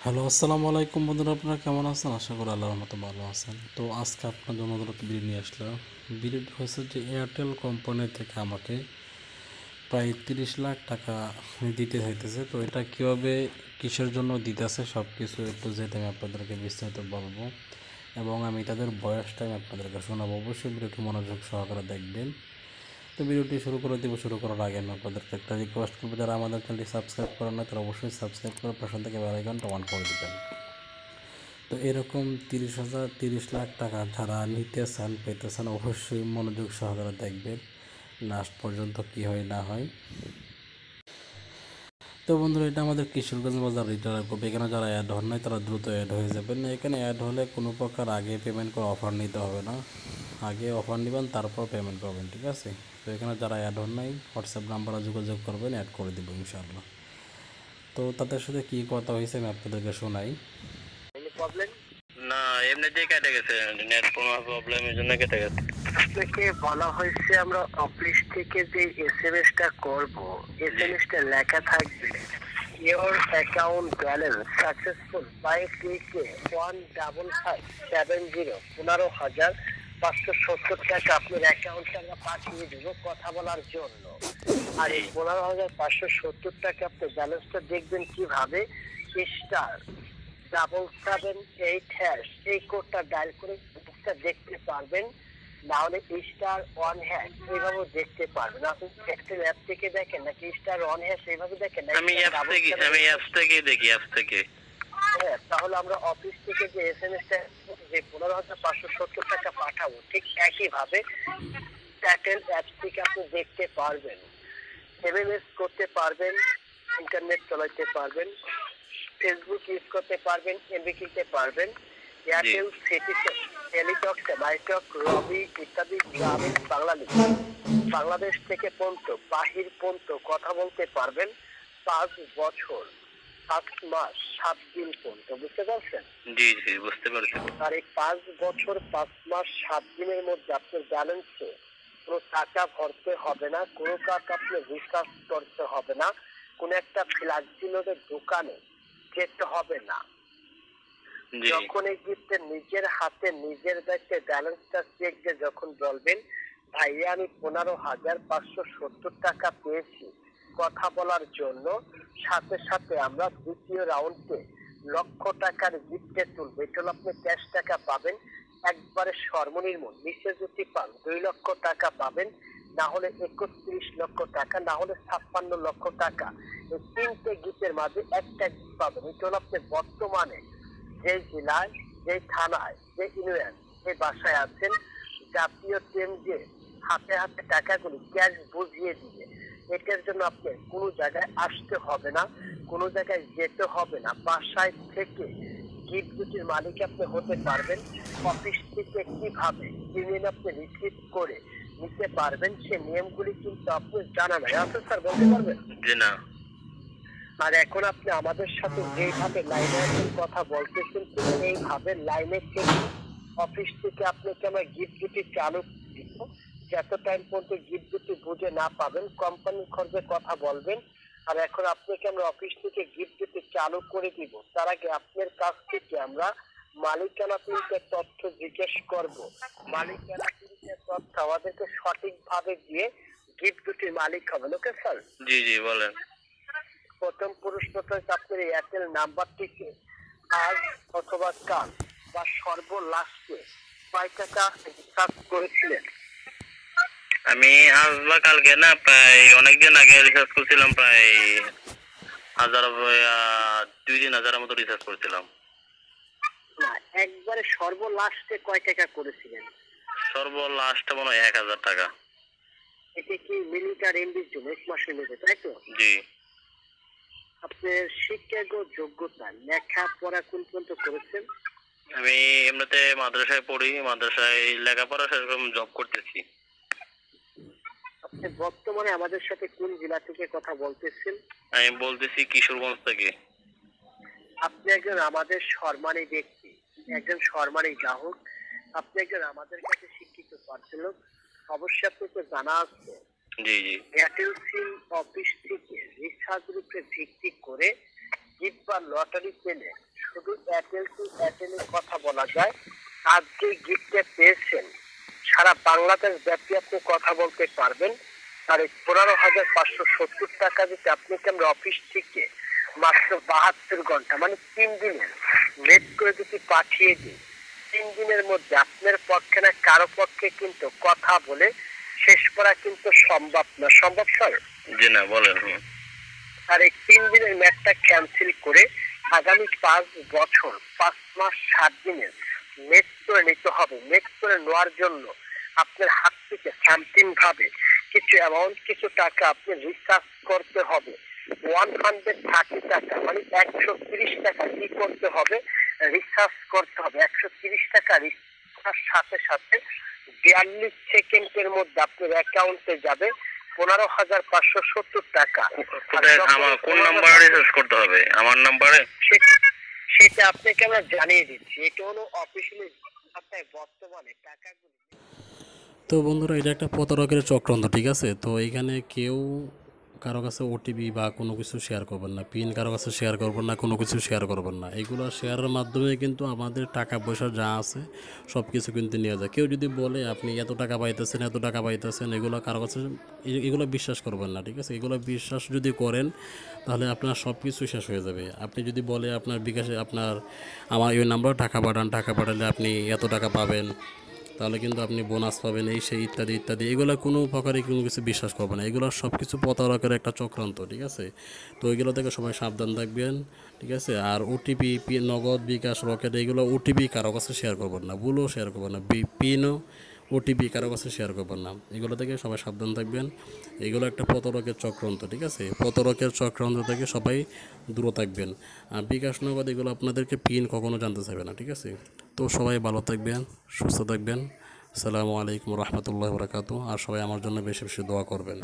Hello, আসসালামু আলাইকুম বন্ধুরা, আপনারা কেমন আছেন? আশা করি আল্লাহর মতো ভালো আছেন। তো আজকে আপনার জন্য নতুন একটা ভিডিও নিয়ে আসলাম। ভিডিওটি হচ্ছে যে এয়ারটেল কোম্পানি থেকে আমাকে প্রায় 30 লাখ টাকা দিতে হইতেছে। তো এটা কীভাবে, কিসের জন্য দিতেছে, সব কিছু একটু যেতে আমি আপনাদেরকে বিস্তারিত বলবো এবং আমি তাদের বয়সটা আমি আপনাদেরকে শোনাবো। অবশ্যই ভিডিওটি মনোযোগ সহকারে দেখবেন। তো ভিডিওটি শুরু করে দেবো। শুরু করার আগে আমি আপনাদেরকে একটা রিকোয়েস্ট করবো, যারা আমাদের চ্যানেলটি সাবস্ক্রাইব করেন না তারা অবশ্যই সাবস্ক্রাইব করে পাশে থেকে বেল আইকনটা অন করে দেবেন। তো এরকম 30 লাখ টাকা যারা নিতে চান, পেতে চান, অবশ্যই মনোযোগ সহকারে দেখবেন লাস্ট পর্যন্ত কি হয় না হয়। তো বন্ধুরা, এটা আমাদের কিশোরগঞ্জ বাজার রিটার্ন করবে। এখানে যারা অ্যাড হন নাই তারা দ্রুত অ্যাড হয়ে যাবেন। এখানে অ্যাড হলে কোনো প্রকার আগে পেমেন্ট করে অফার নিতে হবে না। আগে অফার নেবেন, তারপর পেমেন্ট করবেন, ঠিক আছে? তো এখানে যারা অ্যাড হন নাই হোয়াটসঅ্যাপ নাম্বারে যোগাযোগ করবেন, অ্যাড করে দেবো ইনশাআল্লাহ। তো তাদের সাথে কী কথা হয়েছে আমি আপনাদেরকে শোনাই। প্রবলেম না, এমনিতেই কেটে গেছে। নেট কোনো প্রবলেম এর জন্য কেটে গেছে। আপনাকে বলা হয়েছে আমরা অফিস থেকে যে এসএমএসটা করব, এসএমএসটা লেখা থাকবে your account balance successful by ক্লিকে 15570 15,570 টাকা আপনার অ্যাকাউন্টে আমরা পাঠিয়ে দেবো কথা বলার জন্য। আর এই 15,570 টাকা আপনি ব্যালেন্সটা দেখবেন কিভাবে? স্টার 778# এই কোডটা ডায়াল করে বুকটা দেখতে পারবেন, না হলে *1# এইভাবে দেখতে পারবেন। আপনি একটা অ্যাপ থেকে দেখেন নাকি *1# এইভাবে দেখেন? আমি অ্যাপস থেকে দেখি, অ্যাপস থেকে। হ্যাঁ, তাহলে আমরা অফিস থেকে যে এসএমএসটা যে 15,570 টাকা পাঠাবো, ঠিক একইভাবে এয়ারটেল অ্যাপস থেকে আপনি দেখতে পারবেন, এমএমএস করতে পারবেন, ইন্টারনেট চালাতে পারবেন, ফেসবুক ইউজ করতে পারবেন, এমবি কিনতে পারবেন, এয়ারটেল সিটি টেলিটক মাইটক রবি ইত্যাদি গ্রামীণ বাংলাদেশ থেকে পর্যন্ত বাহির পর্যন্ত কথা বলতে পারবেন 5 বছর 7 মাস 7 দিন পর্যন্ত। বুঝতে পারছেন? জি জি, বুঝতে পারছি। আর এই 5 বছর 5 মাস 7 দিনের মধ্যে আপনার ব্যালেন্সে কোনো টাকা ভরতে হবে না, কোনো টাকা আপনি রিচার্জ করতে হবে না, কোনো একটা ফ্ল্যাক্সিলোডের দোকানে যেতে হবে না। যখন এই গিফটে নিজের হাতে নিজের দায়িত্বে ব্যালেন্সটা চেক দিয়ে যখন বলবেন, ভাইয়া আমি 15,570 টাকা পেয়েছি কথা বলার জন্য, সাথে সাথে আমরা দ্বিতীয় রাউন্ডে *1,00,000 গিফটে তুলবো। এটা হলো আপনি ক্যাশ টাকা পাবেন একবারে সর্বনিম্ন, নিচে যদি পান 2 লক্ষ টাকা পাবেন, না হলে 31 লক্ষ টাকা, না হলে 56 লক্ষ টাকা। এই তিনটে গিফটের মাঝে একটা গিফট পাবেন। এটা হলো আপনি বর্তমানে যে জেলায়, যে থানায়, যে ইউনিয়ন, যে বাসায় আছেন, জাতীয় কেন্দ্রে হাতে হাতে টাকাগুলি ক্যাশ বুঝিয়ে দিবে। এটার জন্য আপনি কোনো জায়গায় আসতে হবে না, কোনো জায়গায় যেতে হবে না, বাসায় থেকে গিফট দুটির মালিক আপনি হতে পারবেন। অফিস থেকে কিভাবে ইমেল আপনি রিসিভ করে নিতে পারবেন সে নিয়মগুলি কিন্তু আপনি জানা নাই। আচ্ছা স্যার, বলতে পারবেন? জি না। আর এখন আপনি আমাদের সাথে যেইভাবে লাইনে আছেন, কথা বলতেছেন, এইভাবে লাইনে থেকে অফিস থেকে আপনাকে আমরা গিফট দুটি চালু দিব। যত টাইম পর্যন্ত গিফট দুটি বুঝে না পাবেন কোম্পানির খরচে কথা বলবেন। আর এখন আপনাকে আমরা অফিস থেকে গিফট দুটি চালু করে দিব, তার আগে আপনার কাছ থেকে আমরা মালিকানা তিনটের তথ্য জিজ্ঞেস করব। মালিকানা তিনটের তথ্য আমাদেরকে সঠিকভাবে দিয়ে গিফট দুটির মালিক হবেন। Okay sir? জি জি, বলেন। প্রথম প্রশ্নটা হচ্ছে আপনার এয়ারটেল নাম্বারটিকে আজ অথবা কাল বা সর্বলাস্টে কয় টাকা রিচার্জ করেছিলেন? আমি আজ বা কালকে না, প্রায় অনেকদিন আগে রিচার্জ করছিলাম, প্রায় 2-3 হাজারের মতো রিচার্জ করছিলাম। না, একবারে সর্বলাস্টে কয় টাকা করেছিলেন? সর্বলাস্টে মনে হয় 1,000 টাকা। এটা কি মিলিটার এমবির জন্য 1 মাসের মধ্যে, তাই তো? জি। আপনার শিক্ষাগত যোগ্যতা, লেখাপড়া কোন পর্যন্ত করেছেন? আমি এমনিতে মাদ্রাসায় পড়ি, মাদ্রাসায় লেখাপড়া, সেরকম জব করতেছি। আপনি বর্তমানে আমাদের সাথে কোন জেলা থেকে কথা বলতেছেন? আমি বলতেছি কিশোরগঞ্জ থেকে। আপনি একজন আমাদের সম্মানী ব্যক্তি, একজন সম্মানী গ্রাহক, আপনি একজন আমাদের কাছে শিক্ষিত পার্সন। অবশ্যই আপনাকে জানা আছে, জি জি, এয়ারটেল সিম অফিস থেকে রিচার্জের উপরে ভিত্তি করে গিফট বা লটারি পেলে শুধু এয়ারটেল টু এয়ারটেলে কথা বলা যায়। আজ যে গিফটে পেয়েছেন সারা বাংলাদেশ ব্যাপী আপনি কথা বলতে পারবেন। আর এই 15,570 টাকা যদি আপনাকে আমরা অফিস থেকে মাত্র 72 ঘন্টা মানে 3 দিনের লেট করে যদি পাঠিয়ে দিই, 3 দিনের মধ্যে আপনার পক্ষে না কারো পক্ষে কিন্তু কথা বলে শেষ করা কিন্তু সম্ভব না। সম্ভব স্যার? জি না, বলেন। আর এই 3 দিনের ম্যাচটা ক্যান্সেল করে আগামী 5 বছর 5 মাস 7 দিনের নেট করে নিতে হবে। নেট করে নেওয়ার জন্য আপনার হাত থেকে সামথিং ভাবে কিছু অ্যামাউন্ট, কিছু টাকা আপনি রিচার্জ করতে হবে। 130 টাকা মানে 130 টাকা কি করতে হবে? রিচার্জ করতে হবে। 130 টাকা রিচার্জ সাথে সাথে 42 সেকেন্ডের মধ্যে আপনার অ্যাকাউন্টে যাবে 15,570 টাকা। আমার কোন নাম্বারে রিচার্জ করতে হবে? আমার নাম্বারে? সেটা আপনাকে আমরা জানিয়ে দিচ্ছি। এটা হলো অফিসিয়ালি আপনার বর্তমানে টাকাগুলো। তো বন্ধুরা, এটা একটা প্রতারকের চক্রান্ত, ঠিক আছে? তো এখানে কেউ কারো কাছে ওটিপি বা কোনো কিছু শেয়ার করবেন না, পিন কারো কাছে শেয়ার করবেন না, কোনো কিছু শেয়ার করবেন না। এগুলো শেয়ারের মাধ্যমে কিন্তু আমাদের টাকা পয়সা যা আছে সব কিছু কিন্তু নিয়ে যায়। কেউ যদি বলে আপনি এত টাকা পাইতেছেন, এত টাকা পাইতেছেন, এগুলো কারো কাছে এগুলো বিশ্বাস করবেন না, ঠিক আছে? এগুলো বিশ্বাস যদি করেন তাহলে আপনার সব কিছু শেষ হয়ে যাবে। আপনি যদি বলে আপনার বিকাশে আমার এই নাম্বারে টাকা পাঠান, টাকা পাঠালে আপনি এত টাকা পাবেন, তাহলে কিন্তু আপনি বোনাস পাবেন, এই সেই ইত্যাদি ইত্যাদি, এগুলো কোনো প্রকারই কোনো কিছু বিশ্বাস করবে না। এগুলো সব কিছু প্রতারকের একটা চক্রান্ত, ঠিক আছে? তো এগুলো থেকে সবাই সাবধান থাকবেন, ঠিক আছে? আর ওটিপি, নগদ, বিকাশ, রকেট, এগুলো ওটিপি কারো কাছে শেয়ার করবেন না, ভুলও শেয়ার করবেন না, পিনও ওটিপি কারো কাছে শেয়ার করবেন না। এগুলো থেকে সবাই সাবধান থাকবেন। এগুলো একটা প্রতারকের চক্রান্ত, ঠিক আছে? প্রতারকের চক্রান্ত থেকে সবাই দূরে থাকবেন। আর বিকাশ, নগদ এগুলো আপনাদেরকে পিন কখনো জানতে চাইবে না, ঠিক আছে? তো সবাই ভালো থাকবেন, সুস্থ থাকবেন। আসসালামু আলাইকুম রহমতুল্লাহ বরকাতুহু। আর সবাই আমার জন্য বেশি বেশি দোয়া করবেন।